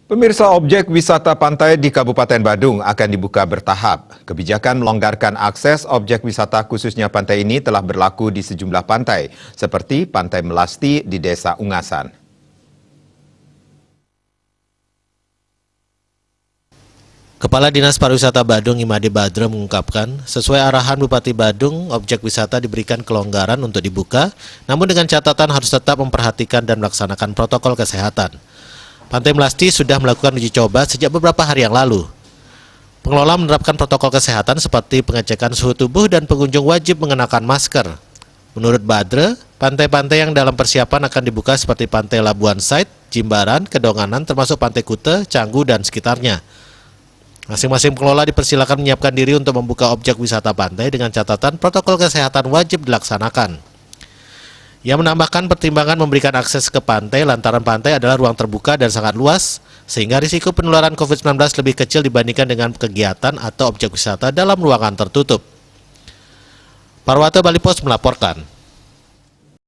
Pemirsa, objek wisata pantai di Kabupaten Badung akan dibuka bertahap. Kebijakan melonggarkan akses objek wisata khususnya pantai ini telah berlaku di sejumlah pantai, seperti Pantai Melasti di Desa Ungasan. Kepala Dinas Pariwisata Badung Imade Badre mengungkapkan, sesuai arahan Bupati Badung, objek wisata diberikan kelonggaran untuk dibuka, namun dengan catatan harus tetap memperhatikan dan melaksanakan protokol kesehatan. Pantai Melasti sudah melakukan uji coba sejak beberapa hari yang lalu. Pengelola menerapkan protokol kesehatan seperti pengecekan suhu tubuh dan pengunjung wajib mengenakan masker. Menurut Badre, pantai-pantai yang dalam persiapan akan dibuka seperti Pantai Labuan Sait, Jimbaran, Kedonganan, termasuk Pantai Kute, Canggu, dan sekitarnya. Masing-masing pengelola dipersilakan menyiapkan diri untuk membuka objek wisata pantai dengan catatan protokol kesehatan wajib dilaksanakan. Ia menambahkan pertimbangan memberikan akses ke pantai lantaran pantai adalah ruang terbuka dan sangat luas, sehingga risiko penularan COVID-19 lebih kecil dibandingkan dengan kegiatan atau objek wisata dalam ruangan tertutup. Parwata Bali Pos melaporkan.